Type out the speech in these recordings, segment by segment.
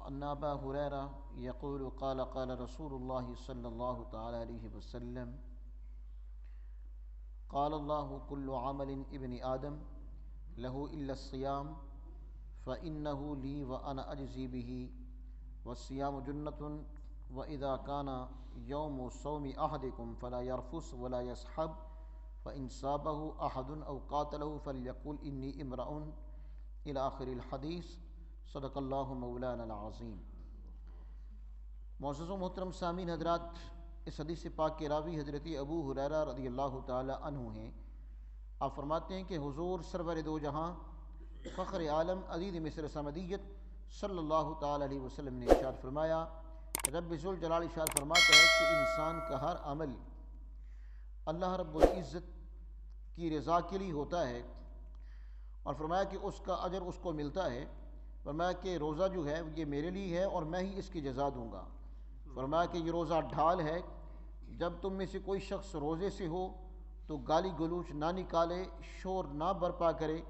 عن ابا هريرة يقول قال رسول الله صلى الله تعالى عليه وسلم قال الله كل عمل ابن آدم له إلا الصيام فإنه لي وأنا أجزي به والصيام جنة وإذا كان يوم صوم أحدكم فلا يرفث ولا يسحب فإن صابه أحد أو قاتله فليقل إني امرأ إلى آخر الحديث صدق اللہ مولانا العظیم۔ معزز و محترم سامعین حضرات، اس حدیث پاک کے راوی حضرت ابو ہریرہ رضی اللہ تعالی عنہ ہیں۔ آپ فرماتے ہیں کہ حضور سرور دو جہاں فخر عالم عزیز مصر سمدیت صلی اللہ تعالی علیہ وسلم نے ارشاد فرمایا، رب ذوالجلال ارشاد فرماتا ہے کہ انسان کا ہر عمل اللہ رب العزت کی رضا کے لیے ہوتا ہے، اور فرمایا کہ اس کا اجر اس کو ملتا ہے۔ فرمایا کہ روزہ جو ہے یہ میرے لیے ہے اور میں ہی اس کی جزا دوں گا۔ فرمایا کہ یہ روزہ ڈھال ہے، جب تم میں سے کوئی شخص روزے سے ہو تو گالی گلوچ نہ نکالے، شور نہ برپا کرے۔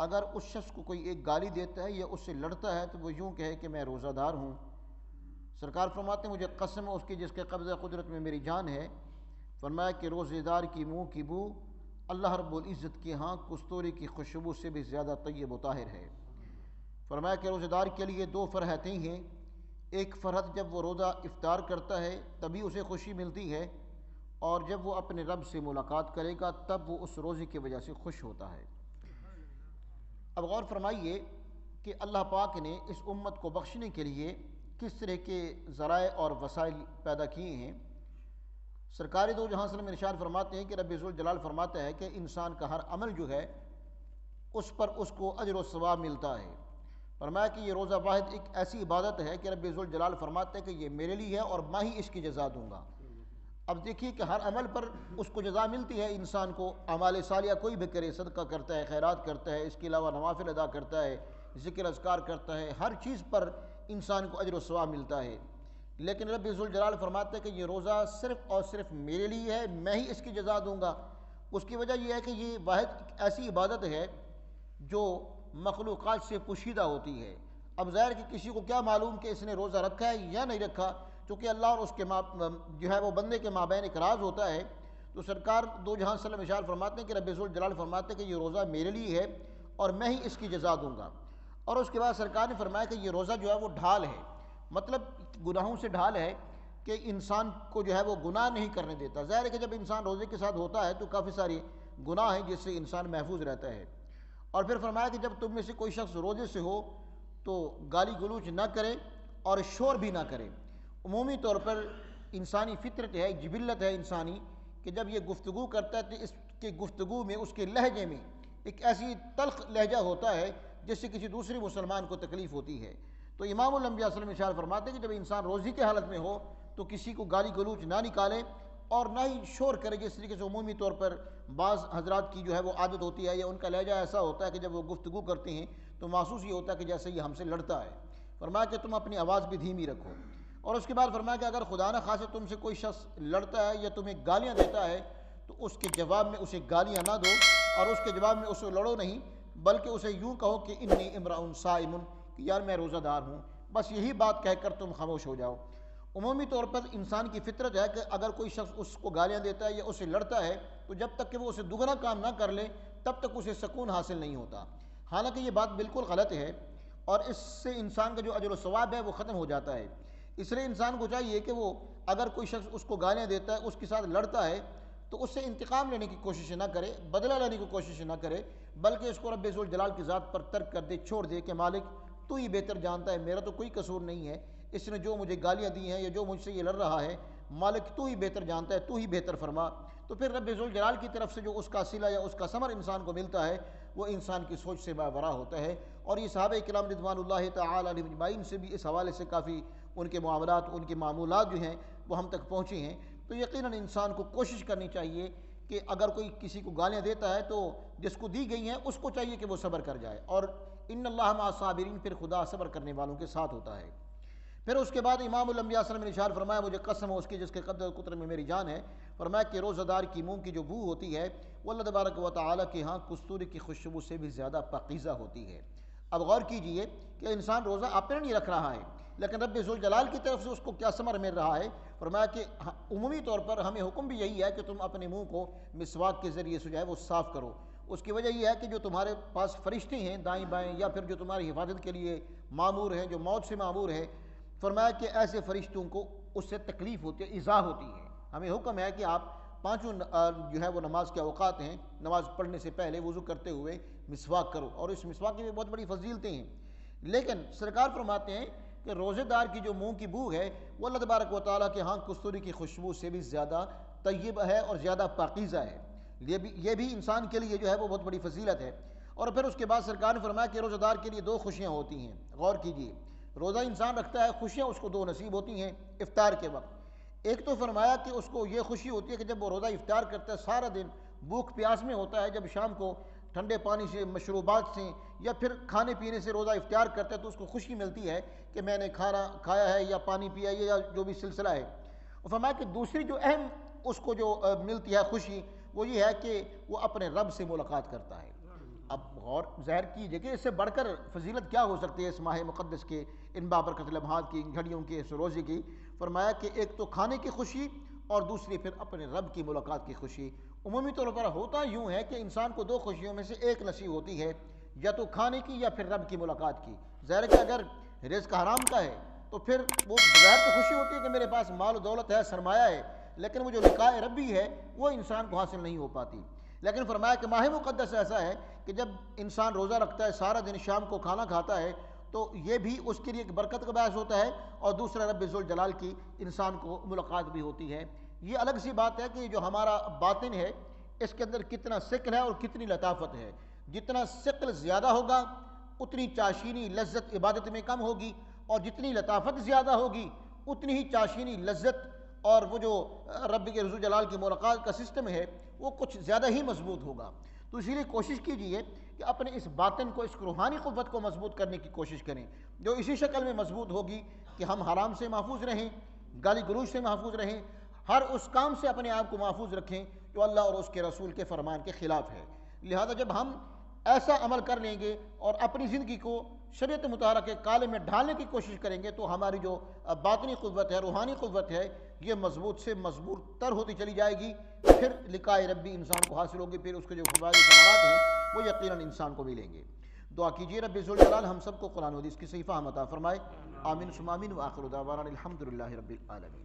اگر اس شخص کو کوئی ایک گالی دیتا ہے یا اس سے لڑتا ہے تو وہ یوں کہے کہ میں روزہ دار ہوں۔ سرکار فرماتے ہیں مجھے قسم ہے اس کی جس کے قبضہ قدرت میں میری جان ہے، فرمایا کہ روزے دار کی منہ کی بو اللہ رب العزت کے ہاں کستوری کی خوشبو سے بھی زیادہ طیب و طاہر ہے۔ فرمایا کہ روزہ دار کے لیے دو فرحتیں ہیں، ایک فرحت جب وہ روزہ افطار کرتا ہے تبھی اسے خوشی ملتی ہے، اور جب وہ اپنے رب سے ملاقات کرے گا تب وہ اس روزے کی وجہ سے خوش ہوتا ہے۔ اب غور فرمائیے کہ اللہ پاک نے اس امت کو بخشنے کے لیے کس طرح کے ذرائع اور وسائل پیدا کیے ہیں۔ سرکار دو جہاں صلی اللہ علیہ وسلم ارشاد فرماتے ہیں کہ رب ذوالجلال فرماتا ہے کہ انسان کا ہر عمل جو ہے اس پر اس کو اجر و ثواب ملتا ہے۔ فرمایا کہ یہ روزہ واحد ایک ایسی عبادت ہے کہ رب ذوالجلال فرماتے ہیں کہ یہ میرے لیے ہے اور میں ہی اس کی جزا دوں گا۔ اب دیکھیے کہ ہر عمل پر اس کو جزا ملتی ہے، انسان کو اعمال صالحہ کوئی بھی کرے، صدقہ کرتا ہے، خیرات کرتا ہے، اس کے علاوہ نوافل ادا کرتا ہے، ذکر اذکار کرتا ہے، ہر چیز پر انسان کو اجر و ثواب ملتا ہے۔ لیکن رب ذوالجلال فرماتے ہیں کہ یہ روزہ صرف اور صرف میرے لیے ہے، میں ہی اس کی جزا دوں گا۔ اس کی وجہ یہ ہے کہ یہ واحد ایک ایسی عبادت ہے جو مخلوقات سے پوشیدہ ہوتی ہے۔ اب ظاہر کہ کسی کو کیا معلوم کہ اس نے روزہ رکھا ہے یا نہیں رکھا، چونکہ اللہ اور اس کے جو ہے وہ بندے کے مابین ایک راز ہوتا ہے۔ تو سرکار دو جہاں صلی اللہ علیہ وسلم فرماتے ہیں کہ رب ذوالجلال فرماتے ہیں کہ یہ روزہ میرے لیے ہے اور میں ہی اس کی جزا دوں گا۔ اور اس کے بعد سرکار نے فرمایا کہ یہ روزہ جو ہے وہ ڈھال ہے، مطلب گناہوں سے ڈھال ہے کہ انسان کو جو ہے وہ گناہ نہیں کرنے دیتا۔ ظاہر ہے کہ جب انسان روزے کے ساتھ ہوتا ہے تو کافی ساری گناہ ہیں جس سے انسان محفوظ رہتا ہے۔ اور پھر فرمایا کہ جب تم میں سے کوئی شخص روزے سے ہو تو گالی گلوچ نہ کرے اور شور بھی نہ کرے۔ عمومی طور پر انسانی فطرت ہے، جبلت ہے انسانی، کہ جب یہ گفتگو کرتا ہے تو اس کے گفتگو میں، اس کے لہجے میں ایک ایسی تلخ لہجہ ہوتا ہے جس سے کسی دوسرے مسلمان کو تکلیف ہوتی ہے۔ تو امام الانبیاء صلی اللہ علیہ وسلم ارشاد فرماتے ہیں کہ جب انسان روزی کے حالت میں ہو تو کسی کو گالی گلوچ نہ نکالے اور نہ ہی شور کرے، جس طریقے سے عمومی طور پر بعض حضرات کی جو ہے وہ عادت ہوتی ہے یا ان کا لہجہ ایسا ہوتا ہے کہ جب وہ گفتگو کرتے ہیں تو محسوس یہ ہوتا ہے کہ جیسے یہ ہم سے لڑتا ہے۔ فرمایا کہ تم اپنی آواز بھی دھیمی رکھو۔ اور اس کے بعد فرمایا کہ اگر خدا نہ خواستہ تم سے کوئی شخص لڑتا ہے یا تمہیں گالیاں دیتا ہے تو اس کے جواب میں اسے گالیاں نہ دو، اور اس کے جواب میں اسے لڑو نہیں، بلکہ اسے یوں کہو کہ انی امرؤ صائم، کہ یار میں روزہ دار ہوں، بس یہی بات کہہ کر تم خاموش ہو جاؤ۔ عمومی طور پر انسان کی فطرت ہے کہ اگر کوئی شخص اس کو گالیاں دیتا ہے یا اسے لڑتا ہے تو جب تک کہ وہ اسے دوگنا کام نہ کر لے تب تک اسے سکون حاصل نہیں ہوتا۔ حالانکہ یہ بات بالکل غلط ہے اور اس سے انسان کا جو اجر و ثواب ہے وہ ختم ہو جاتا ہے۔ اس لیے انسان کو چاہیے کہ وہ اگر کوئی شخص اس کو گالیاں دیتا ہے، اس کے ساتھ لڑتا ہے، تو اس سے انتقام لینے کی کوشش نہ کرے، بدلہ لینے کی کوشش نہ کرے، بلکہ اس کو رب ذوالجلال کی ذات پر ترک کر دے، چھوڑ دے کہ مالک تو ہی بہتر جانتا ہے، میرا تو کوئی قصور نہیں ہے، اس نے جو مجھے گالیاں دی ہیں یا جو مجھ سے یہ لڑ رہا ہے، مالک تو ہی بہتر جانتا ہے، تو ہی بہتر فرما۔ تو پھر رب ذوالجلال کی طرف سے جو اس کا صلہ یا اس کا ثمر انسان کو ملتا ہے وہ انسان کی سوچ سے باورا ہوتا ہے۔ اور یہ صحابہ کرام رضوان اللہ تعالی علیہم اجمعین سے بھی اس حوالے سے کافی ان کے معاملات، ان کے معمولات جو ہیں وہ ہم تک پہنچے ہیں۔ تو یقیناً انسان کو کوشش کرنی چاہیے کہ اگر کوئی کسی کو گالیاں دیتا ہے تو جس کو دی گئی ہیں اس کو چاہیے کہ وہ صبر کر جائے، اور ان اللہ مع الصابرین، پھر خدا صبر کرنے والوں کے ساتھ ہوتا ہے۔ پھر اس کے بعد امام الانبیاء صلی اللہ علیہ وسلم نے ارشاد فرمایا، مجھے قسم ہے اس کی جس کے قدر میں میری جان ہے، فرمایا کہ روزہ دار کی منہ کی جو بو ہوتی ہے وہ اللہ تبارک و تعالیٰ کے ہاں کستوری کی خوشبو سے بھی زیادہ پاکیزہ ہوتی ہے۔ اب غور کیجئے کہ انسان روزہ اپنے نہیں رکھ رہا ہے، لیکن رب ذوالجلال کی طرف سے اس کو کیا ثمر مل رہا ہے؟ فرمایا کہ عمومی طور پر ہمیں حکم بھی یہی ہے کہ تم اپنے منہ کو مسواک کے ذریعے سے جو ہے وہ صاف کرو۔ اس کی وجہ یہ ہے کہ جو تمہارے پاس فرشتے ہیں دائیں بائیں یا پھر جو تمہاری حفاظت کے لیے مامور ہیں، جو موت سے مامور ہیں، فرمایا کہ ایسے فرشتوں کو اس سے تکلیف ہوتی ہے، ایذا ہوتی ہے۔ ہمیں حکم ہے کہ آپ پانچوں جو ہے وہ نماز کے اوقات ہیں، نماز پڑھنے سے پہلے وضو کرتے ہوئے مسواک کرو، اور اس مسواک کی بھی بہت بڑی فضیلتیں ہیں۔ لیکن سرکار فرماتے ہیں کہ روزے دار کی جو منہ کی بو ہے وہ اللہ تبارک و تعالیٰ کے ہاں کستوری کی خوشبو سے بھی زیادہ طیب ہے اور زیادہ پاکیزہ ہے۔ یہ بھی انسان کے لیے جو ہے وہ بہت بڑی فضیلت ہے۔ اور پھر اس کے بعد سرکار نے فرمایا کہ روزہ دار کے لیے دو خوشیاں ہوتی ہیں، غور کیجیے۔ روزہ انسان رکھتا ہے، خوشیاں اس کو دو نصیب ہوتی ہیں افطار کے وقت۔ ایک تو فرمایا کہ اس کو یہ خوشی ہوتی ہے کہ جب وہ روزہ افطار کرتا ہے سارا دن بھوک پیاس میں ہوتا ہے، جب شام کو ٹھنڈے پانی سے، مشروبات سے یا پھر کھانے پینے سے روزہ افطار کرتا ہے تو اس کو خوشی ملتی ہے کہ میں نے کھانا کھایا ہے یا پانی پیا ہے یا جو بھی سلسلہ ہے۔ اور فرمایا کہ دوسری جو اہم اس کو جو ملتی ہے خوشی وہ یہ ہے کہ وہ اپنے رب سے ملاقات کرتا ہے۔ اب غور ظاہر کیجیے کہ اس سے بڑھ کر فضیلت کیا ہو سکتی ہے اس ماہ مقدس کے، ان بابرکت لمحات کی، ان گھڑیوں کے، اس روزے کی۔ فرمایا کہ ایک تو کھانے کی خوشی اور دوسری پھر اپنے رب کی ملاقات کی خوشی۔ عمومی طور پر ہوتا یوں ہے کہ انسان کو دو خوشیوں میں سے ایک نصیب ہوتی ہے، یا تو کھانے کی یا پھر رب کی ملاقات کی۔ ظاہر ہے کہ اگر رزق حرام کا ہے تو پھر وہ بظاہر تو خوشی ہوتی ہے کہ میرے پاس مال و دولت ہے، سرمایہ ہے، لیکن وہ جو لقاء ربی ہے وہ انسان کو حاصل نہیں ہو پاتی۔ لیکن فرمایا کہ ماہ مقدس ایسا ہے کہ جب انسان روزہ رکھتا ہے، سارا دن شام کو کھانا کھاتا ہے، تو یہ بھی اس کے لیے ایک برکت کا باعث ہوتا ہے، اور دوسرا رب ذوالجلال کی انسان کو ملاقات بھی ہوتی ہے۔ یہ الگ سی بات ہے کہ جو ہمارا باطن ہے اس کے اندر کتنا ثقل ہے اور کتنی لطافت ہے۔ جتنا ثقل زیادہ ہوگا اتنی چاشینی لذت عبادت میں کم ہوگی، اور جتنی لطافت زیادہ ہوگی اتنی ہی چاشینی لذت اور وہ جو رب کے ذوالجلال کی ملاقات کا سسٹم ہے وہ کچھ زیادہ ہی مضبوط ہوگا۔ تو اسی لیے کوشش کیجئے کہ اپنے اس باطن کو، اس روحانی قوت کو مضبوط کرنے کی کوشش کریں، جو اسی شکل میں مضبوط ہوگی کہ ہم حرام سے محفوظ رہیں، گالی گلوچ سے محفوظ رہیں، ہر اس کام سے اپنے آپ کو محفوظ رکھیں جو اللہ اور اس کے رسول کے فرمان کے خلاف ہے۔ لہذا جب ہم ایسا عمل کر لیں گے اور اپنی زندگی کو شریعت مطہرہ کے کالے میں ڈھالنے کی کوشش کریں گے تو ہماری جو باطنی قوت ہے، روحانی قوت ہے، یہ مضبوط سے مضبوط تر ہوتی چلی جائے گی۔ پھر لقاء ربی انسان کو حاصل ہوگی، پھر اس کے جو فوائد و ثمرات ہیں وہ یقیناً انسان کو ملیں گے۔ دعا کیجیے رب ذوالجلال ہم سب کو قرآن و حدیث کی صحیح فہم عطا فرمائے۔ آمین ثم آمین، وآخر دعوانا الحمدللہ رب العالمین۔